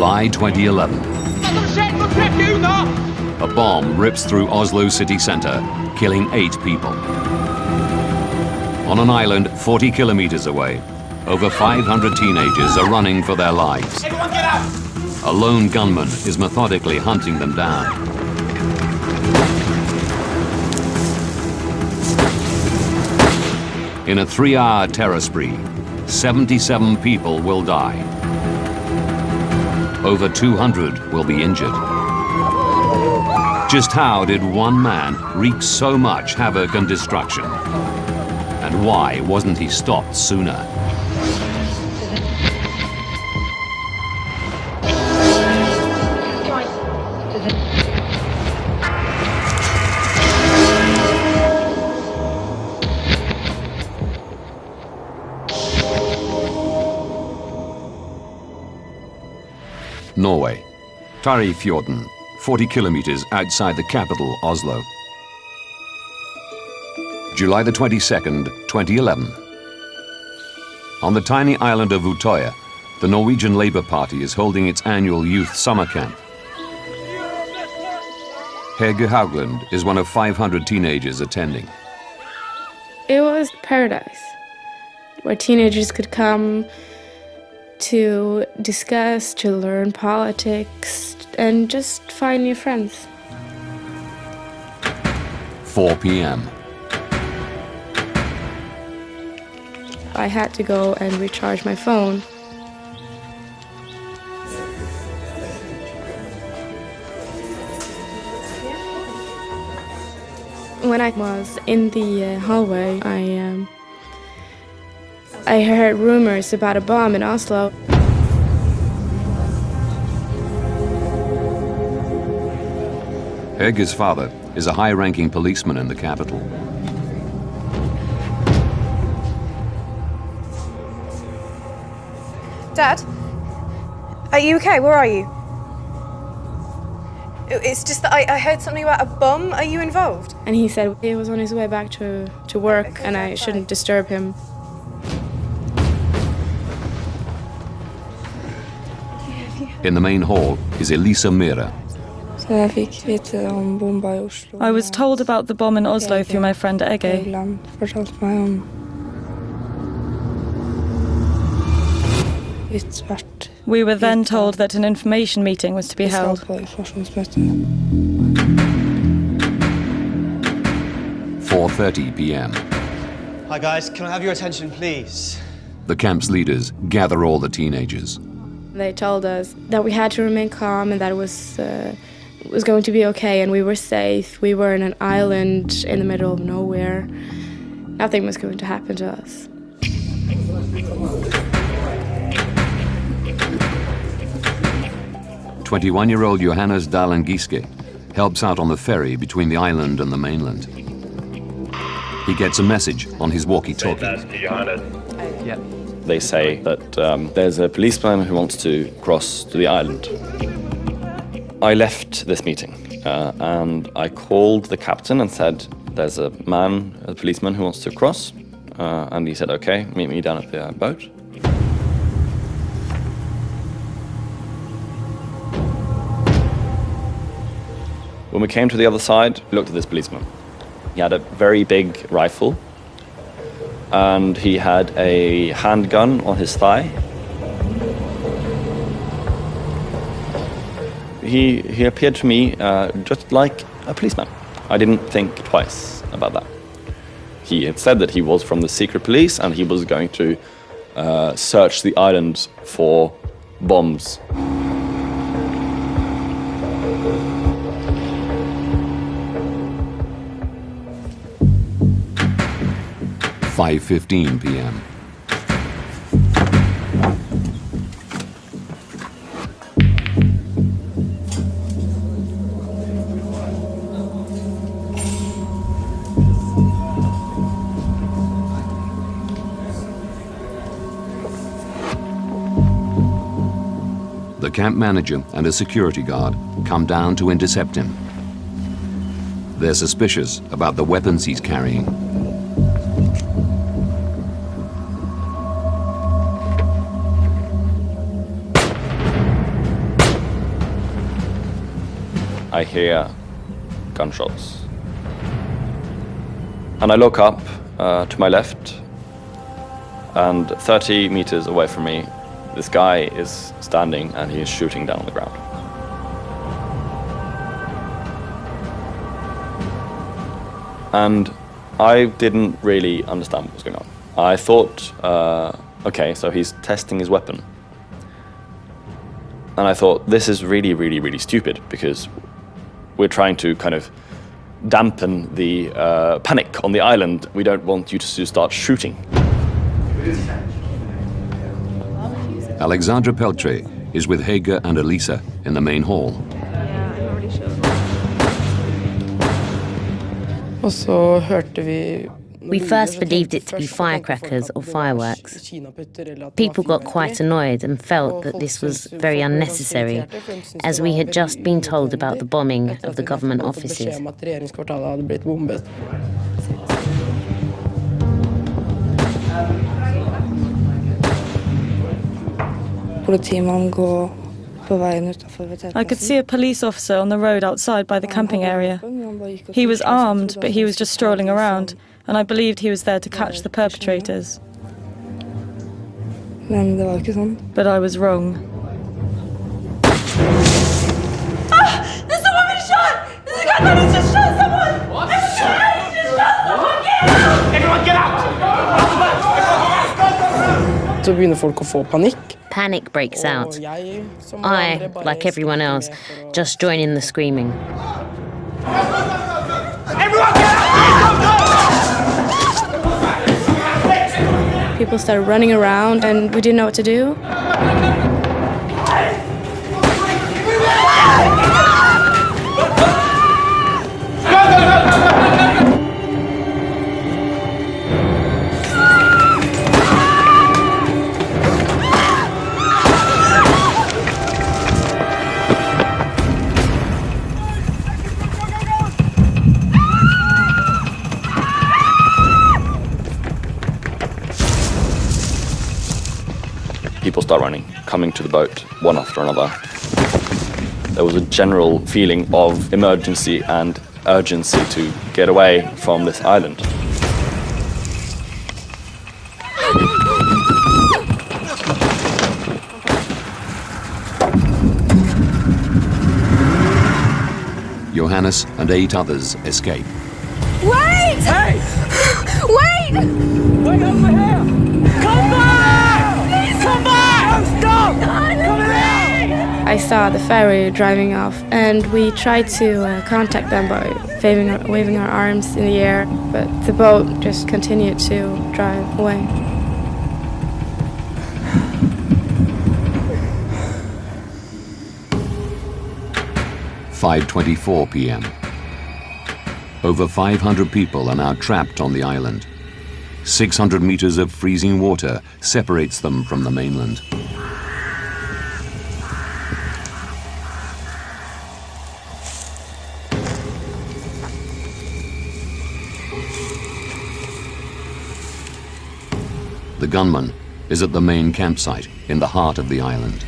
July 2011. A bomb rips through Oslo city centre, killing 8 people. On an island 40 kilometers away, over 500 teenagers are running for their lives. Everyone get out! A lone gunman is methodically hunting them down. In a 3-hour terror spree, 77 people will die. Over 200 will be injured. Just how did one man wreak so much havoc and destruction? And why wasn't he stopped sooner? Norway, Tarifjorden, 40 kilometers outside the capital, Oslo. July the 22nd, 2011. On the tiny island of Utøya, the Norwegian Labour Party is holding its annual youth summer camp. Hege Haugland is one of 500 teenagers attending. It was paradise, where teenagers could come to discuss, to learn politics, and just find new friends. 4 p.m. I had to go and recharge my phone. When I was in the hallway, I heard rumors about a bomb in Oslo. Hege's father is a high-ranking policeman in the capital. Dad? Are you okay? Where are you? It's just that I heard something about a bomb. Are you involved? And he said he was on his way back to work and I shouldn't disturb him. In the main hall is Elisa Mira. I was told about the bomb in Oslo through my friend Ege. We were then told that an information meeting was to be held. 4:30 p.m. Hi guys, can I have your attention please? The camp's leaders gather all the teenagers. They told us that we had to remain calm and that it was going to be okay and we were safe. We were in an island in the middle of nowhere. Nothing was going to happen to us. "21-year-old Johannes Dahlen Giske helps out on the ferry between the island and the mainland. He gets a message on his walkie-talkie. They say that there's a policeman who wants to cross to the island. I left this meeting and I called the captain and said, there's a policeman who wants to cross. And he said, okay, meet me down at the boat. When we came to the other side, we looked at this policeman. He had a very big rifle and he had a handgun on his thigh. He appeared to me just like a policeman. I didn't think twice about that. He had said that he was from the secret police and he was going to search the island for bombs. "5:15 p.m. The camp manager and a security guard come down to intercept him. They're suspicious about the weapons he's carrying. I hear gunshots. And I look up to my left, and 30 meters away from me, this guy is standing and he is shooting down on the ground. And I didn't really understand what was going on. I thought, okay, so he's testing his weapon. And I thought, this is really, really, really stupid, because we're trying to kind of dampen the panic on the island. We don't want you to start shooting. Alexandra Peltre is with Hege and Elisa in the main hall. We first believed it to be firecrackers or fireworks. People got quite annoyed and felt that this was very unnecessary, as we had just been told about the bombing of the government offices. I could see a police officer on the road outside by the camping area. He was armed, but he was just strolling around, and I believed he was there to catch the perpetrators. But I was wrong. There's someone being shot! There's a gunman who's just shot someone! What? There's a gunman who's just shot someone! Get out! Everyone get out! Panic breaks out. I, like everyone else, just join in the screaming. Everyone get out! People started running around and we didn't know what to do. People start running, coming to the boat, one after another. There was a general feeling of emergency and urgency to get away from this island. Johannes and 8 others escape. Wait! Hey! Wait! Wait over here! Come back! Please come back! Stop! Come here! I saw the ferry driving off and we tried to contact them by waving our arms in the air, but the boat just continued to drive away. (5:24 p.m.) Over 500 people are now trapped on the island. 600 meters of freezing water separates them from the mainland. The gunman is at the main campsite in the heart of the island.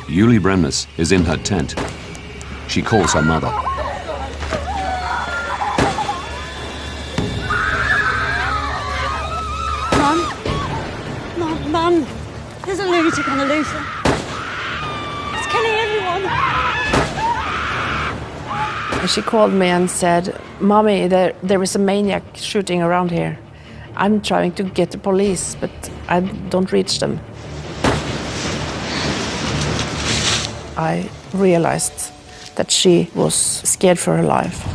Julie Bremnes is in her tent. She calls her mother. Mum, there's a lunatic on the loose. It's killing everyone. She called me and said, "Mommy, there is a maniac shooting around here. I'm trying to get the police, but I don't reach them." I realized that she was scared for her life.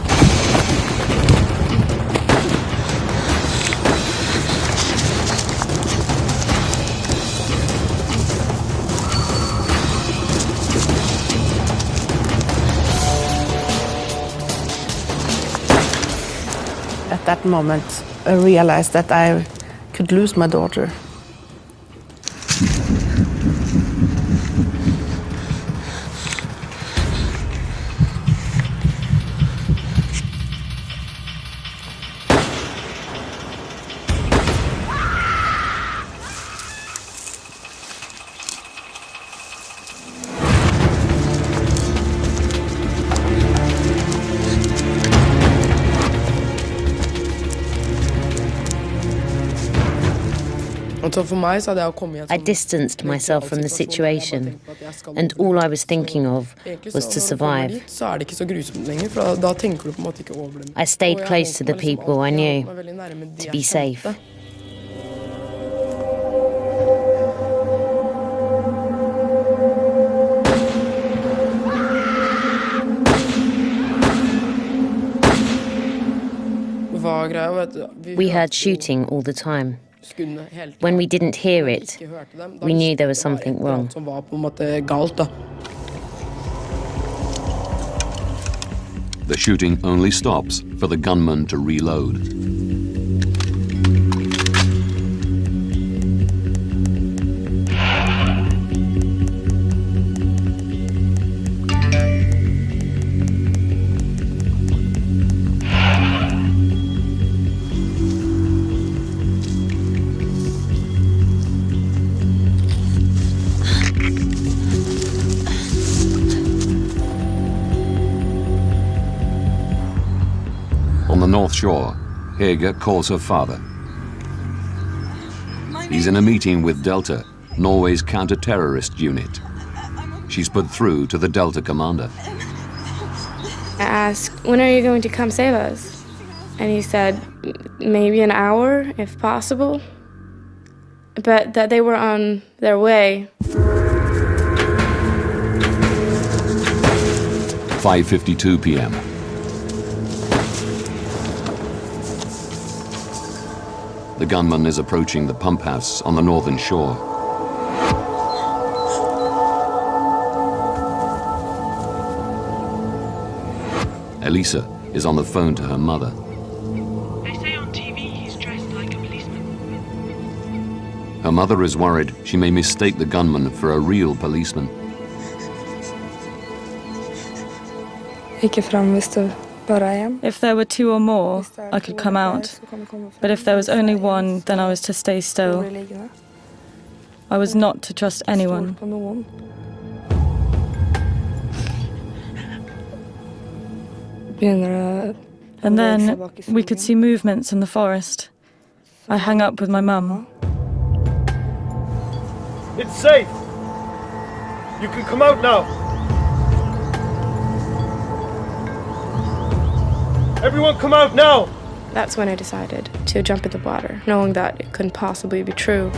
At that moment, I realized that I could lose my daughter. I distanced myself from the situation, and all I was thinking of was to survive. I stayed close to the people I knew, to be safe. We heard shooting all the time. When we didn't hear it, we knew there was something wrong. The shooting only stops for the gunman to reload. On the North Shore, Hege calls her father. He's in a meeting with Delta, Norway's counter-terrorist unit. She's put through to the Delta commander. I asked, when are you going to come save us? And he said, maybe an hour, if possible. But that they were on their way. 5:52 p.m. The gunman is approaching the pump house on the northern shore. Elisa is on the phone to her mother. They say on TV he's dressed like a policeman. Her mother is worried she may mistake the gunman for a real policeman. If there were two or more, I could come out. But if there was only one, then I was to stay still. I was not to trust anyone. And then we could see movements in the forest. I hung up with my mum. It's safe. You can come out now. Everyone come out now! That's when I decided to jump in the water, knowing that it couldn't possibly be true.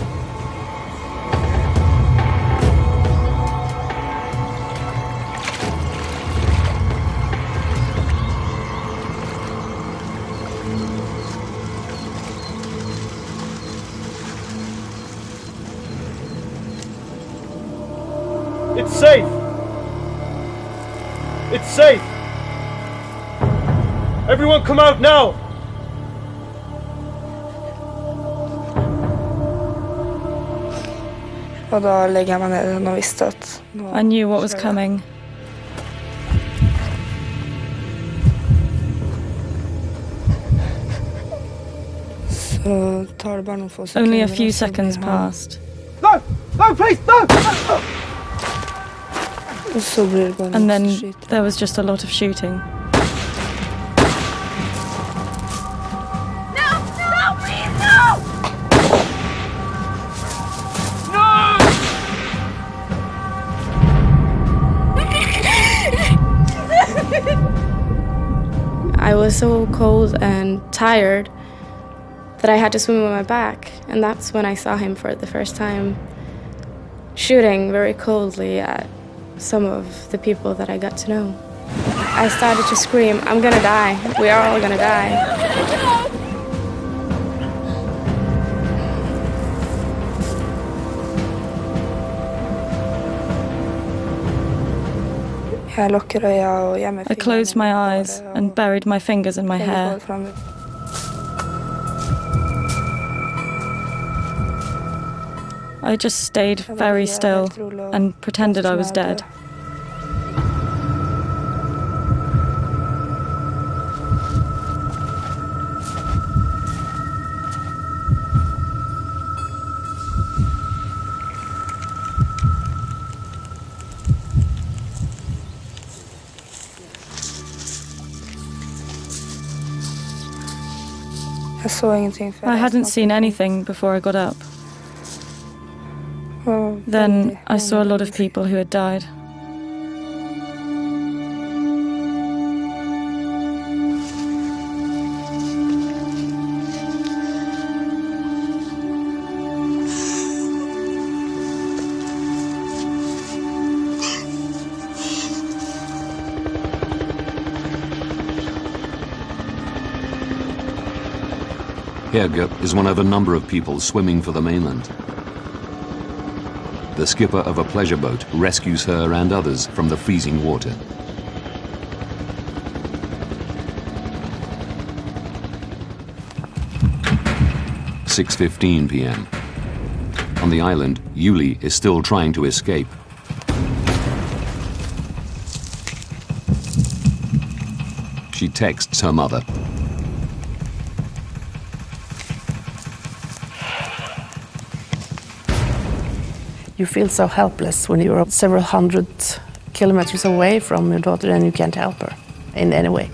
It's safe! It's safe! Everyone come out now! I knew what was coming. Only a few seconds passed. No! No, please, no! And then there was just a lot of shooting. I was so cold and tired that I had to swim on my back, and that's when I saw him for the first time, shooting very coldly at some of the people that I got to know. I started to scream, "I'm gonna die, we are all gonna die." I closed my eyes and buried my fingers in my hair. I just stayed very still and pretended I was dead. I hadn't seen anything before I got up. Then I saw a lot of people who had died. Helge is one of a number of people swimming for the mainland. The skipper of a pleasure boat rescues her and others from the freezing water. "6:15 p.m. On the island, Yuli is still trying to escape. She texts her mother. You feel so helpless when you're several hundred kilometers away from your daughter and you can't help her in any way.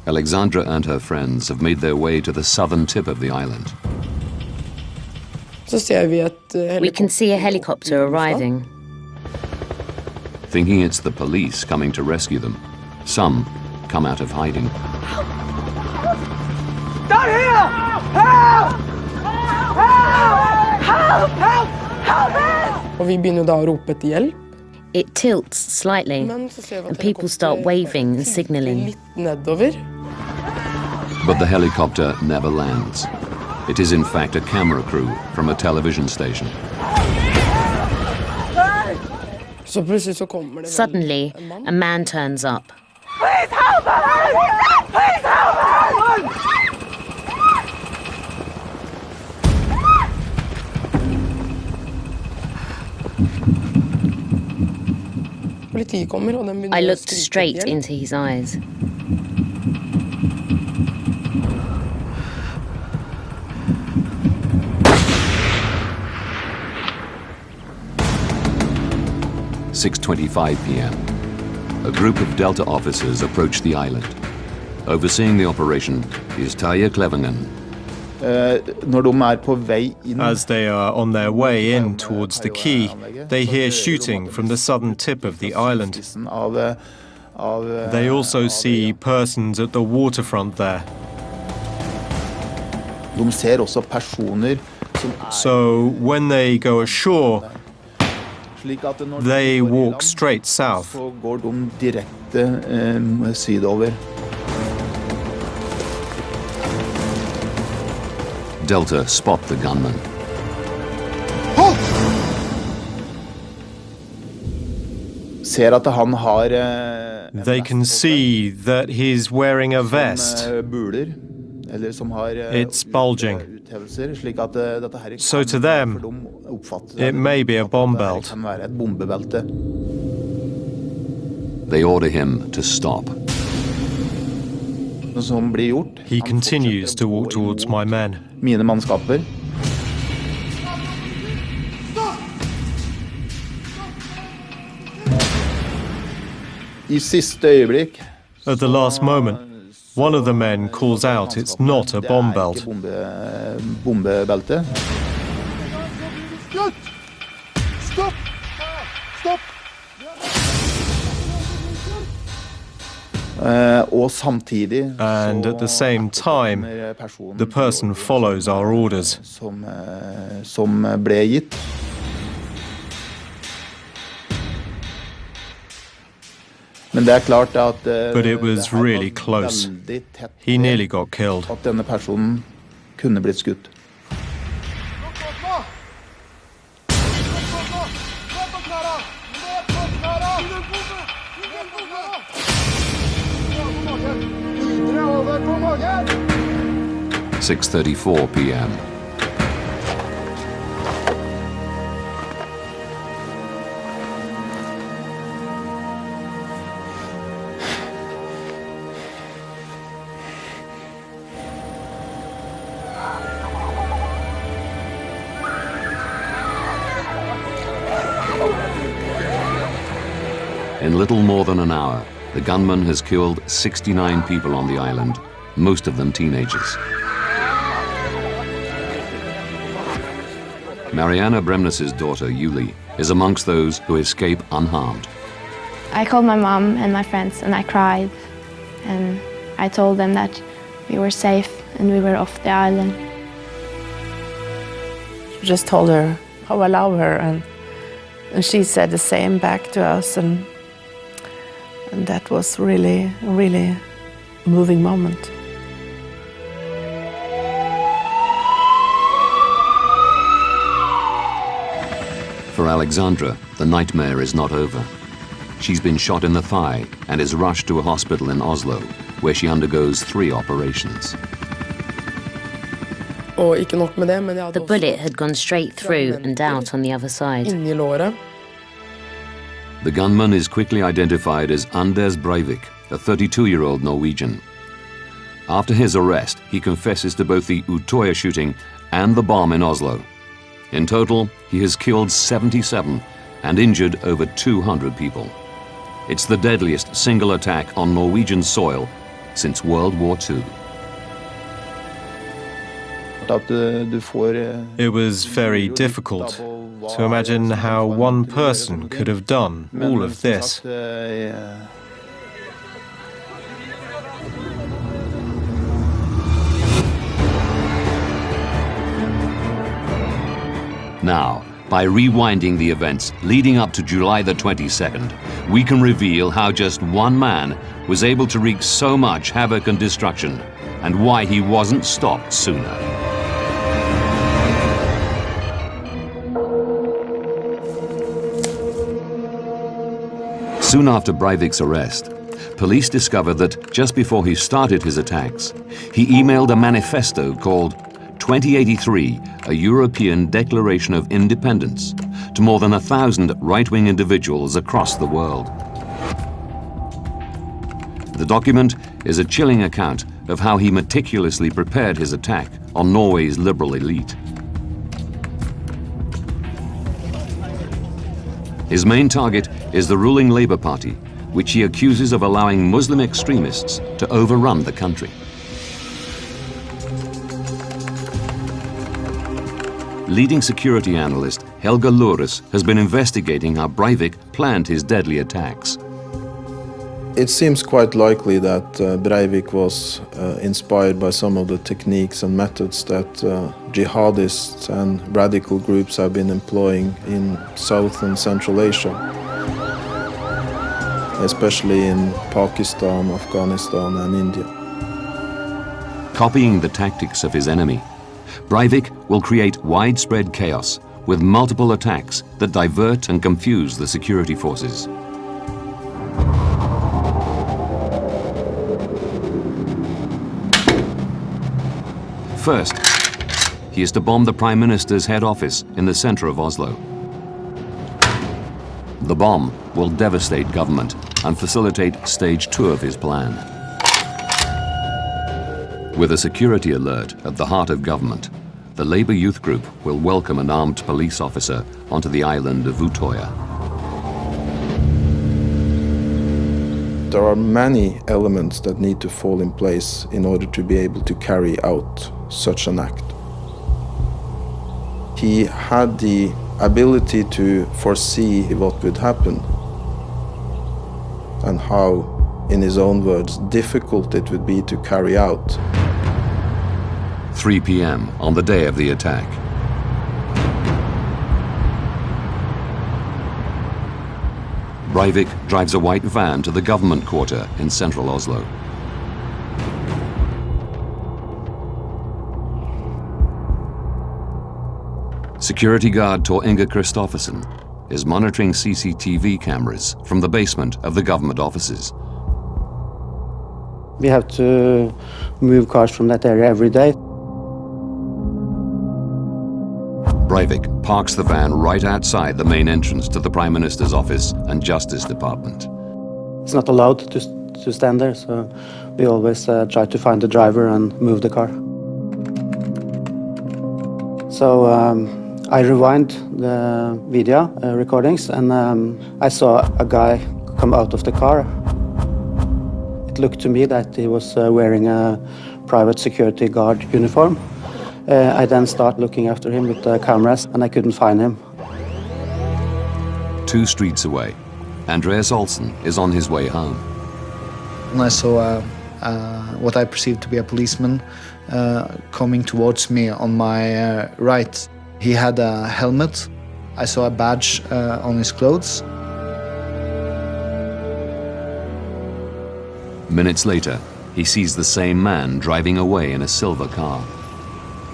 Alexandra and her friends have made their way to the southern tip of the island. We can see a helicopter arriving. Thinking it's the police coming to rescue them, some come out of hiding. Down here! Help! Help! Help! Help! Help! Og vi begynner da å rope etter hjelp. It tilts slightly, and people start waving and signaling. But the helicopter never lands. It is in fact a camera crew from a television station. Suddenly, a man turns up. Please help us! Please help us! I looked straight into his eyes. "6:25 p.m. A group of Delta officers approach the island. Overseeing the operation is Tarje Klevengen. As they are on their way in towards the quay, they hear shooting from the southern tip of the island. They also see persons at the waterfront there. So when they go ashore, they walk straight south. Delta spot the gunman. They can see that he's wearing a vest. It's bulging. So to them, it may be a bomb belt. They order him to stop. He continues to walk towards my men. At the last moment, one of the men calls out it's not a bomb belt. Stop! Stop! And at the same time, the person follows our orders. But it was really close. He nearly got killed. ""6:34 p.m. In little more than an hour, the gunman has killed 69 people on the island, most of them teenagers. Mariana Bremnes' daughter, Julie, is amongst those who escape unharmed. I called my mom and my friends and I cried. And I told them that we were safe and we were off the island. Just told her how I love her, and she said the same back to us, and that was really, really a moving moment. For Alexandra, the nightmare is not over. She's been shot in the thigh and is rushed to a hospital in Oslo, where she undergoes 3 operations. The bullet had gone straight through and out on the other side. The gunman is quickly identified as Anders Breivik, a 32-year-old Norwegian. After his arrest, he confesses to both the Utøya shooting and the bomb in Oslo. In total, he has killed 77 and injured over 200 people. It's the deadliest single attack on Norwegian soil since World War II. It was very difficult to imagine how one person could have done all of this. Now, by rewinding the events leading up to July the 22nd, we can reveal how just one man was able to wreak so much havoc and destruction, and why he wasn't stopped sooner. Soon after Breivik's arrest, police discovered that just before he started his attacks, he emailed a manifesto called 2083, a European Declaration of Independence, to more than 1,000 right-wing individuals across the world. The document is a chilling account of how he meticulously prepared his attack on Norway's liberal elite. His main target is the ruling Labour Party, which he accuses of allowing Muslim extremists to overrun the country. Leading security analyst Helga Lores has been investigating how Breivik planned his deadly attacks. It seems quite likely that Breivik was inspired by some of the techniques and methods that jihadists and radical groups have been employing in South and Central Asia, especially in Pakistan, Afghanistan and India. Copying the tactics of his enemy, Breivik will create widespread chaos with multiple attacks that divert and confuse the security forces. First, he is to bomb the Prime Minister's head office in the center of Oslo. The bomb will devastate government and facilitate stage 2 of his plan. With a security alert at the heart of government, the Labour Youth Group will welcome an armed police officer onto the island of Utøya. There are many elements that need to fall in place in order to be able to carry out such an act. He had the ability to foresee what would happen and how, in his own words, difficult it would be to carry out. 3 p.m. on the day of the attack. Breivik drives a white van to the government quarter in central Oslo. Security guard Tor Inge Kristoffersen is monitoring CCTV cameras from the basement of the government offices. We have to move cars from that area every day. Breivik parks the van right outside the main entrance to the Prime Minister's office and Justice Department. It's not allowed to stand there, so we always try to find the driver and move the car. So I rewind the video recordings, and I saw a guy come out of the car. It looked to me that he was wearing a private security guard uniform. I then start looking after him with the cameras, and I couldn't find him. 2 streets away, Andreas Olsen is on his way home. And I saw what I perceived to be a policeman coming towards me on my right. He had a helmet. I saw a badge on his clothes. Minutes later, he sees the same man driving away in a silver car.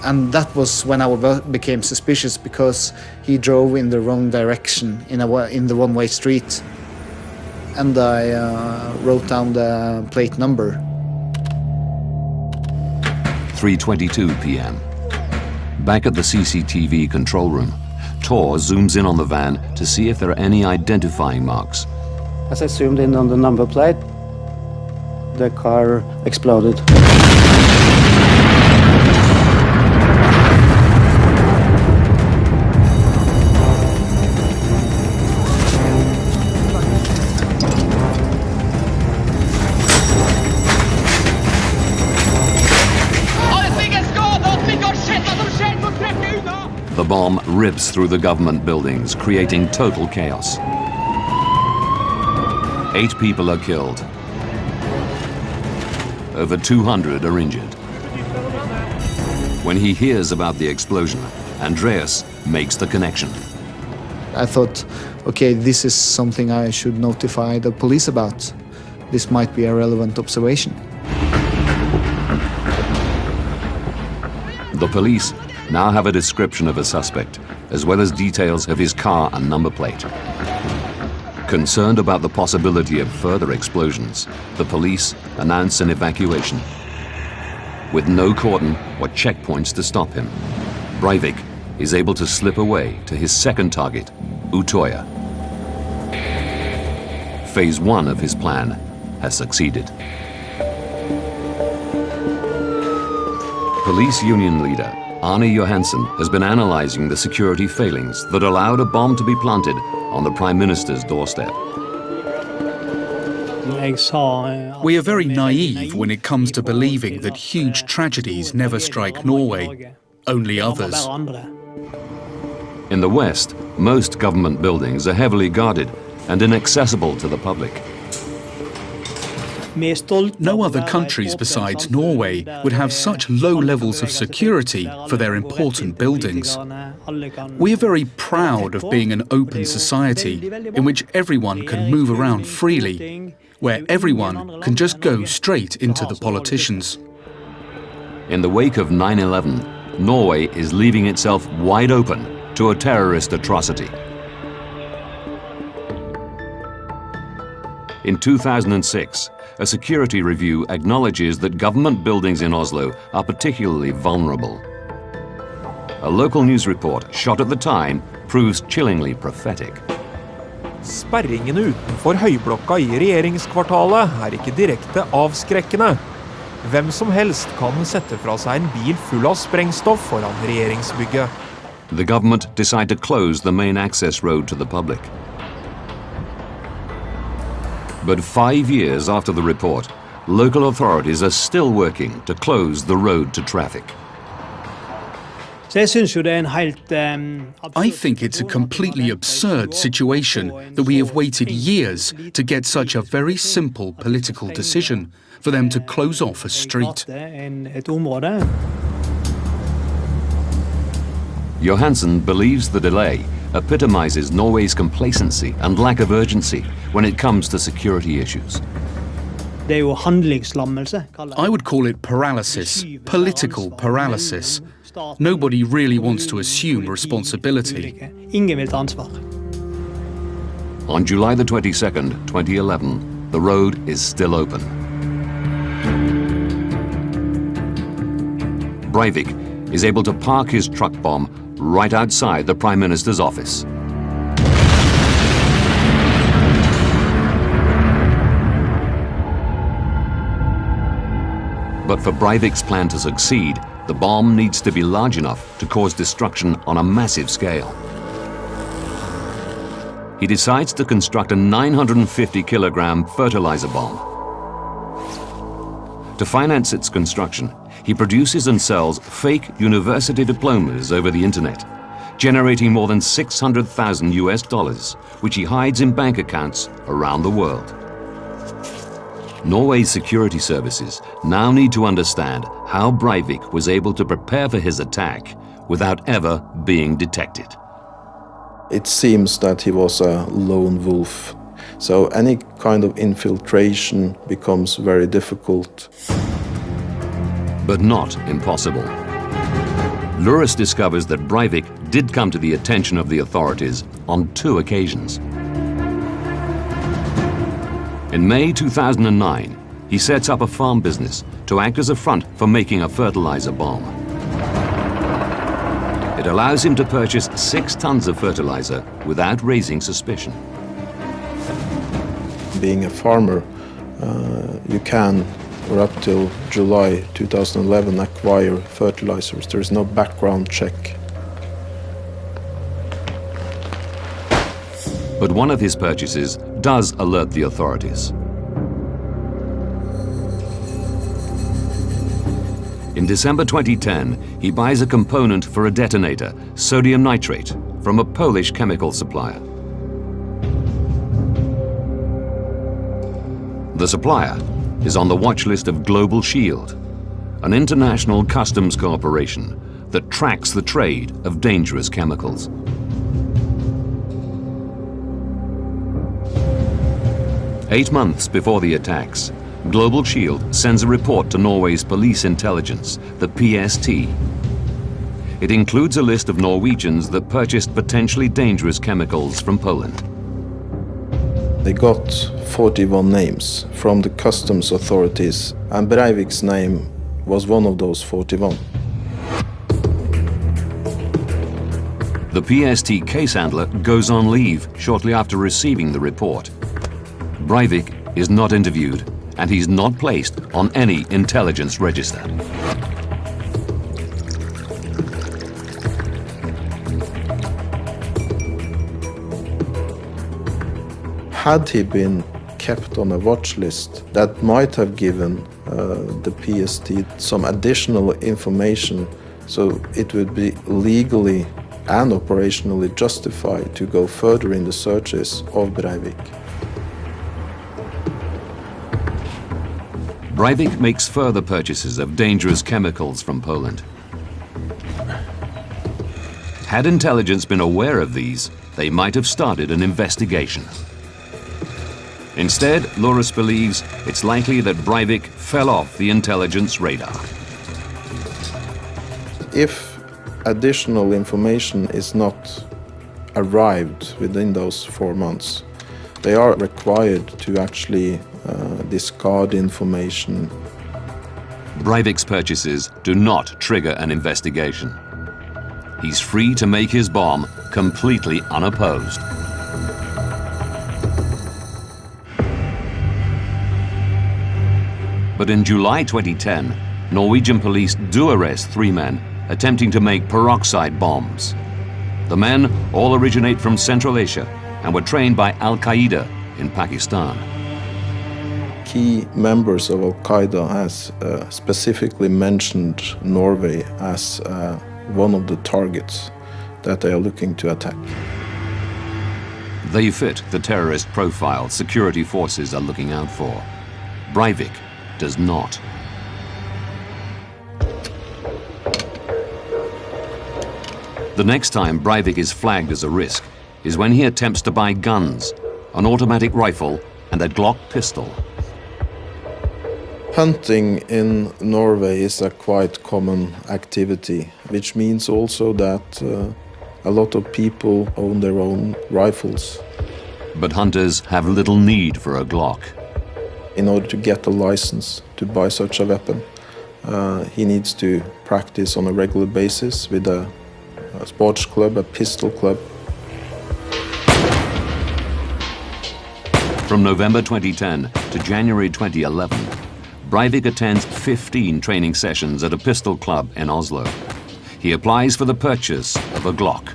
And that was when I became suspicious, because he drove in the wrong direction in the one-way street. And I wrote down the plate number. 3:22 p.m. Back at the CCTV control room, Tor zooms in on the van to see if there are any identifying marks. As I zoomed in on the number plate, the car exploded. The bomb rips through the government buildings, creating total chaos. 8 people are killed. Over 200 are injured. When he hears about the explosion, Andreas makes the connection. I thought, okay, this is something I should notify the police about. This might be a relevant observation. The police now have a description of a suspect, as well as details of his car and number plate. Concerned about the possibility of further explosions, the police announce an evacuation. With no cordon or checkpoints to stop him, Breivik is able to slip away to his second target, Utøya. Phase 1 of his plan has succeeded. Police union leader Arne Johansen has been analyzing the security failings that allowed a bomb to be planted on the Prime Minister's doorstep. We are very naive when it comes to believing that huge tragedies never strike Norway, only others. In the West, most government buildings are heavily guarded and inaccessible to the public. No other countries besides Norway would have such low levels of security for their important buildings. We are very proud of being an open society in which everyone can move around freely, where everyone can just go straight into the politicians. In the wake of 9/11, Norway is leaving itself wide open to a terrorist atrocity. In 2006, a security review acknowledges that government buildings in Oslo are particularly vulnerable. A local news report shot at the time proves chillingly prophetic. Sperringene utenfor høyblokka i regjeringskvartalet er ikke direkte avskrekkende. Hvem som helst kan sette fra seg en bil full av sprengstoff foran regjeringsbygget. The government decide to close the main access road to the public. But 5 years after the report, local authorities are still working to close the road to traffic. I think it's a completely absurd situation that we have waited years to get such a very simple political decision for them to close off a street. Johansen believes the delay epitomizes Norway's complacency and lack of urgency when it comes to security issues. I would call it paralysis, political paralysis. Nobody really wants to assume responsibility. On July the 22nd, 2011, the road is still open. Breivik is able to park his truck bomb right outside the Prime Minister's office. But for Breivik's plan to succeed, the bomb needs to be large enough to cause destruction on a massive scale. He decides to construct a 950-kilogram fertilizer bomb. To finance its construction, he produces and sells fake university diplomas over the internet, generating more than $600,000, which he hides in bank accounts around the world. Norway's security services now need to understand how Breivik was able to prepare for his attack without ever being detected. It seems that he was a lone wolf, so any kind of infiltration becomes very difficult. But not impossible. Luris discovers that Breivik did come to the attention of the authorities on 2 occasions. In May 2009, he sets up a farm business to act as a front for making a fertilizer bomb. It allows him to purchase 6 tons of fertilizer without raising suspicion. Being a farmer, you can, or up till July 2011, acquire fertilizers. There is no background check. But one of his purchases does alert the authorities. In December 2010, he buys a component for a detonator, sodium nitrate, from a Polish chemical supplier. The supplier is on the watch list of Global Shield, an international customs corporation that tracks the trade of dangerous chemicals. Eight months before the attacks, Global Shield sends a report to Norway's police intelligence, the PST. It includes a list of Norwegians that purchased potentially dangerous chemicals from Poland. They got 41 names from the customs authorities, and Breivik's name was one of those 41. The PST case handler goes on leave shortly after receiving the report. Breivik is not interviewed, and he's not placed on any intelligence register. Had he been kept on a watch list, that might have given the PST some additional information, so it would be legally and operationally justified to go further in the searches of Breivik. Breivik makes further purchases of dangerous chemicals from Poland. Had intelligence been aware of these, they might have started an investigation. Instead, Luris believes it's likely that Breivik fell off the intelligence radar. If additional information is not arrived within those 4 months, they are required to actually discard information. Breivik's purchases do not trigger an investigation. He's free to make his bomb completely unopposed. But in July 2010, Norwegian police do arrest 3 men attempting to make peroxide bombs. The men all originate from Central Asia and were trained by Al-Qaeda in Pakistan. Key members of Al-Qaeda has specifically mentioned Norway as one of the targets that they are looking to attack. They fit the terrorist profile security forces are looking out for. Breivik does not. The next time Breivik is flagged as a risk is when he attempts to buy guns, an automatic rifle and a Glock pistol. Hunting in Norway is a quite common activity, which means also that a lot of people own their own rifles. But hunters have little need for a Glock. In order to get a license to buy such a weapon, he needs to practice on a regular basis with a sports club, a pistol club. From November 2010 to January 2011, Breivik attends 15 training sessions at a pistol club in Oslo. He applies for the purchase of a Glock.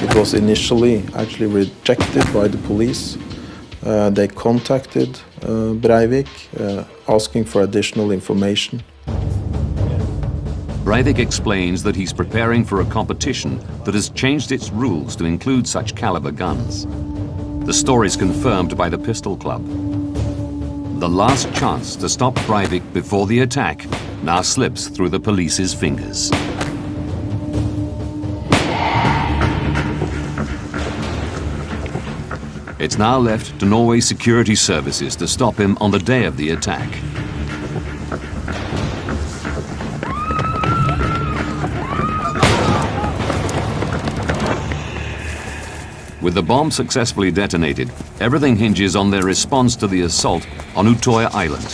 It was initially actually rejected by the police. They contacted Breivik, asking for additional information. Breivik explains that he's preparing for a competition that has changed its rules to include such caliber guns. The story's confirmed by the pistol club. The last chance to stop Breivik before the attack now slips through the police's fingers. It's now left to Norway's security services to stop him on the day of the attack. With the bomb successfully detonated, everything hinges on their response to the assault on Utøya Island.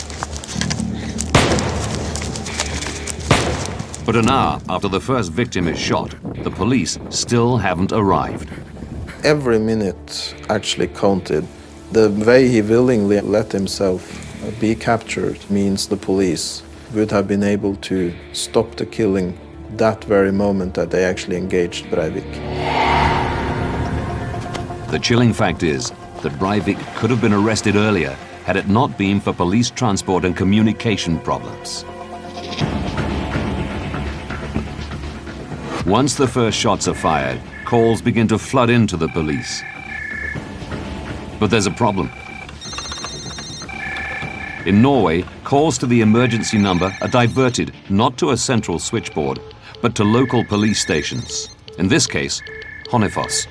But an hour after the first victim is shot, the police still haven't arrived. Every minute actually counted. The way he willingly let himself be captured means the police would have been able to stop the killing that very moment that they actually engaged Breivik. The chilling fact is that Breivik could have been arrested earlier had it not been for police transport and communication problems. Once the first shots are fired, calls begin to flood into the police. But there's a problem. In Norway, calls to the emergency number are diverted not to a central switchboard, but to local police stations. In this case, Hønefoss.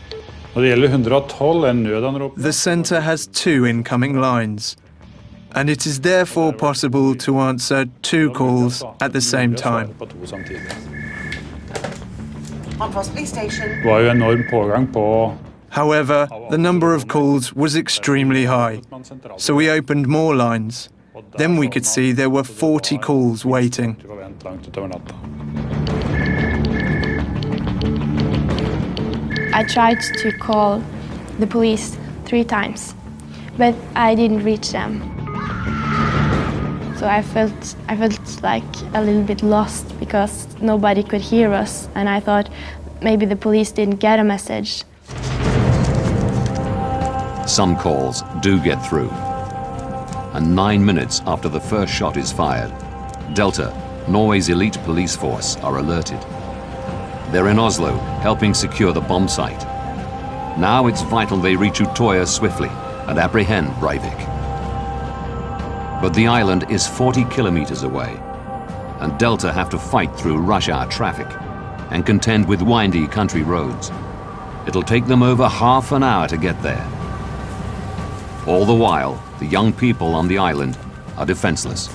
The centre has 2 incoming lines, and it is therefore possible to answer 2 calls at the same time. However, the number of calls was extremely high, so we opened more lines. Then we could see there were 40 calls waiting. I tried to call the police 3 times, but I didn't reach them. So I felt like a little bit lost because nobody could hear us, and I thought maybe the police didn't get a message. Some calls do get through. And 9 minutes after the first shot is fired, Delta, Norway's elite police force, are alerted. They're in Oslo, helping secure the bomb site. Now it's vital they reach Utøya swiftly and apprehend Breivik. But the island is 40 kilometers away, and Delta have to fight through rush hour traffic and contend with windy country roads. It'll take them over half an hour to get there. All the while, the young people on the island are defenseless.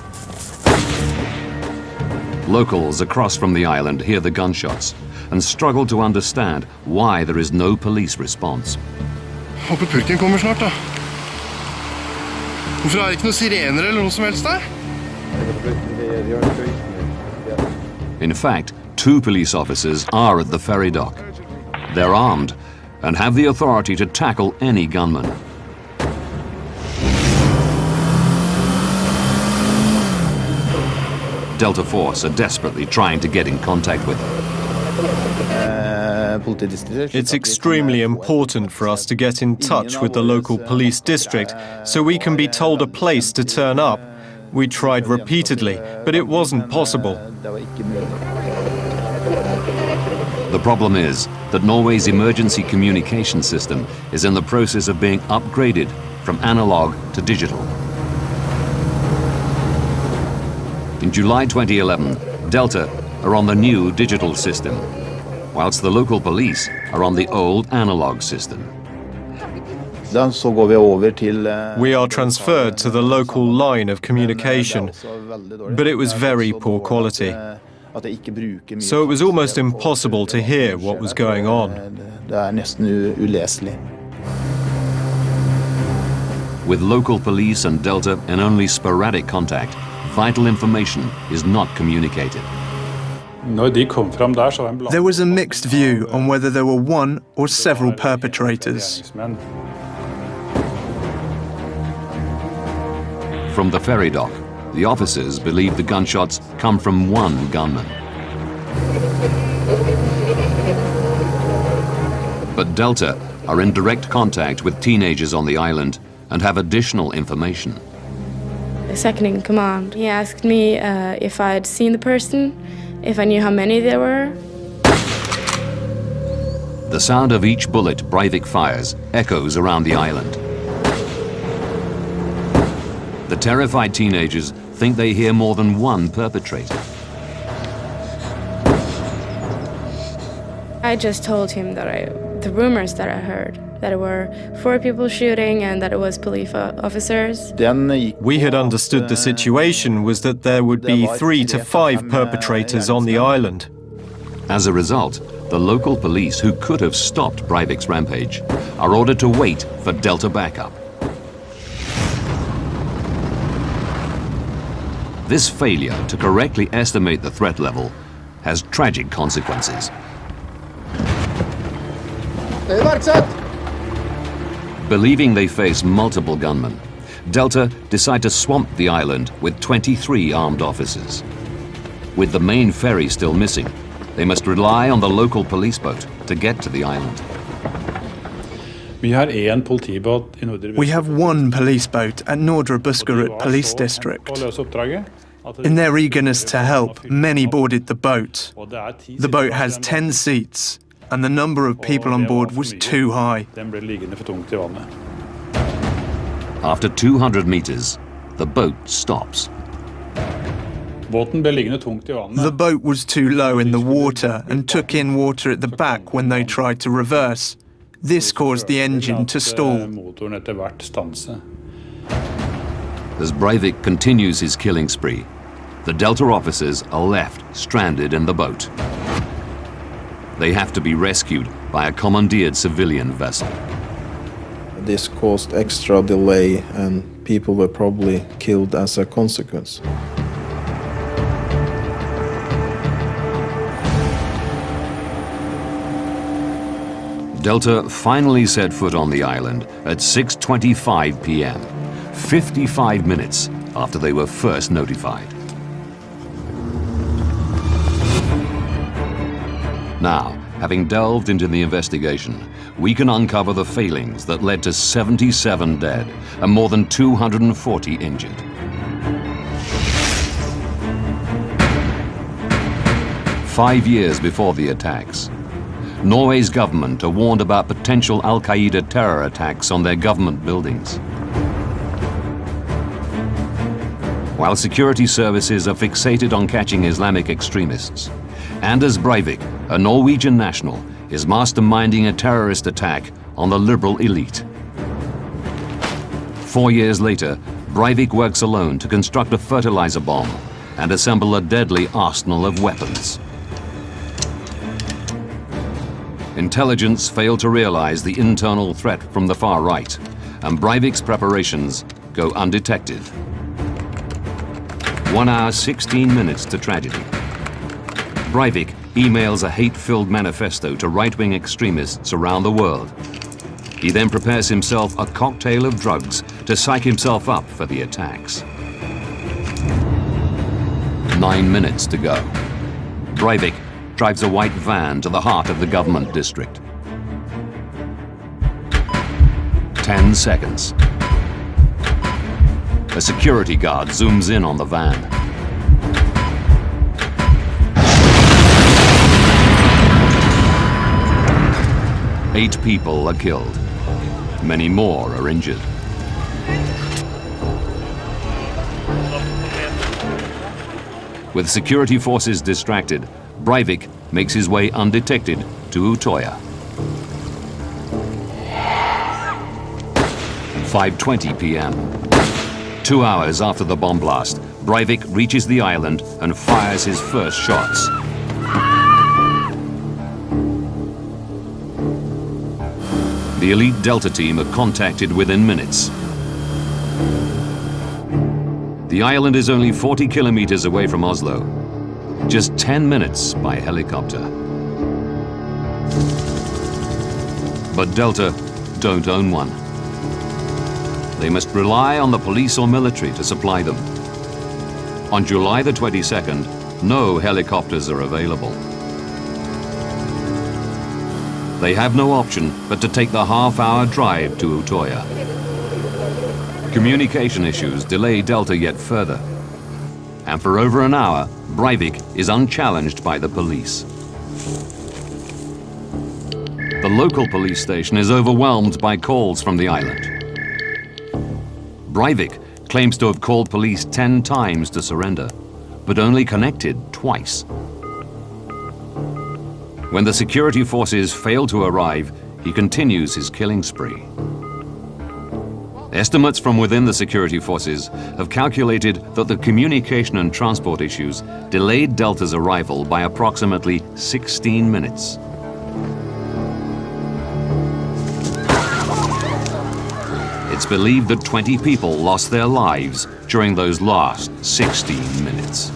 Locals across from the island hear the gunshots and struggle to understand why there is no police response. Håper purken kommer snart, da. Hvorfor er det ikke noen sirener eller noe som helst der? In fact, 2 police officers are at the ferry dock. They're armed and have the authority to tackle any gunman. Delta Force are desperately trying to get in contact with them. It's extremely important for us to get in touch with the local police district so we can be told a place to turn up. We tried repeatedly, but it wasn't possible. The problem is that Norway's emergency communication system is in the process of being upgraded from analog to digital. In July 2011, Delta are on the new digital system, whilst the local police are on the old analog system. We are transferred to the local line of communication, but it was very poor quality. So it was almost impossible to hear what was going on. With local police and Delta in only sporadic contact, vital information is not communicated. There was a mixed view on whether there were 1 or several perpetrators. from the ferry dock, the officers believe the gunshots come from one gunman. But Delta are in direct contact with teenagers on the island and have additional information. The second in command, he asked me if I had seen the person, if I knew how many there were. The sound of each bullet Breivik fires echoes around the island. The terrified teenagers think they hear more than one perpetrator. I just told him that the rumors that I heard, that there were 4 people shooting and that it was police officers. We had understood the situation was that there would be 3 to 5 perpetrators on the island. As a result, the local police who could have stopped Breivik's rampage are ordered to wait for Delta backup. This failure to correctly estimate the threat level has tragic consequences. Believing they face multiple gunmen, Delta decide to swamp the island with 23 armed officers. With the main ferry still missing, they must rely on the local police boat to get to the island. We have one police boat at Nordre Buskerud Police District. In their eagerness to help, many boarded the boat. The boat has 10 seats, and the number of people on board was too high. After 200 meters, the boat stops. The boat was too low in the water and took in water at the back when they tried to reverse. This caused the engine to stall. As Breivik continues his killing spree, the Delta officers are left stranded in the boat. They have to be rescued by a commandeered civilian vessel. This caused extra delay and people were probably killed as a consequence. Delta finally set foot on the island at 6:25 p.m., 55 minutes after they were first notified. Now, having delved into the investigation, we can uncover the failings that led to 77 dead and more than 240 injured. Five years before the attacks, Norway's government are warned about potential Al-Qaeda terror attacks on their government buildings. While security services are fixated on catching Islamic extremists, Anders Breivik, a Norwegian national, is masterminding a terrorist attack on the liberal elite. 4 years later, Breivik works alone to construct a fertilizer bomb and assemble a deadly arsenal of weapons. Intelligence failed to realize the internal threat from the far right, and Breivik's preparations go undetected. 1 hour, 16 minutes to tragedy. Breivik emails a hate-filled manifesto to right-wing extremists around the world. He then prepares himself a cocktail of drugs to psych himself up for the attacks. 9 minutes to go. Breivik drives a white van to the heart of the government district. 10 seconds. A security guard zooms in on the van. Eight people are killed. Many more are injured. With security forces distracted, Breivik makes his way undetected to Utøya. 5:20 p.m. 2 hours after the bomb blast, Breivik reaches the island and fires his first shots. The elite Delta team are contacted within minutes. The island is only 40 kilometers away from Oslo, just 10 minutes by helicopter. But Delta don't own one. They must rely on the police or military to supply them. On July the 22nd, no helicopters are available. They have no option but to take the half-hour drive to Utøya. Communication issues delay Delta yet further. And for over an hour, Breivik is unchallenged by the police. The local police station is overwhelmed by calls from the island. Breivik claims to have called police 10 times to surrender, but only connected twice. When the security forces fail to arrive, he continues his killing spree. Estimates from within the security forces have calculated that the communication and transport issues delayed Delta's arrival by approximately 16 minutes. It's believed that 20 people lost their lives during those last 16 minutes.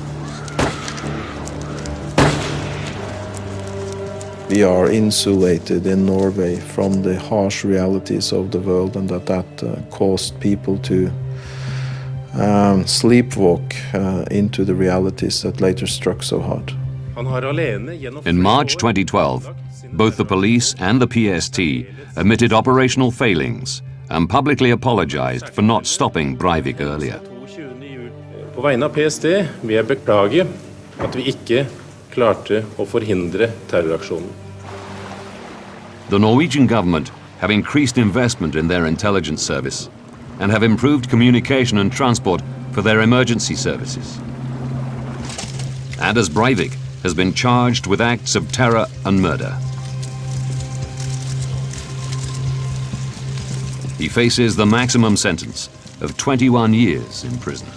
We are insulated in Norway from the harsh realities of the world, and that caused people to sleepwalk into the realities that later struck so hard. In March 2012, both the police and the PST admitted operational failings and publicly apologized for not stopping Breivik earlier. På vegne av PST vil jeg beklage at vi ikke klarte å forhindre terroraksjonen. The Norwegian government have increased investment in their intelligence service and have improved communication and transport for their emergency services. Anders Breivik has been charged with acts of terror and murder. He faces the maximum sentence of 21 years in prison.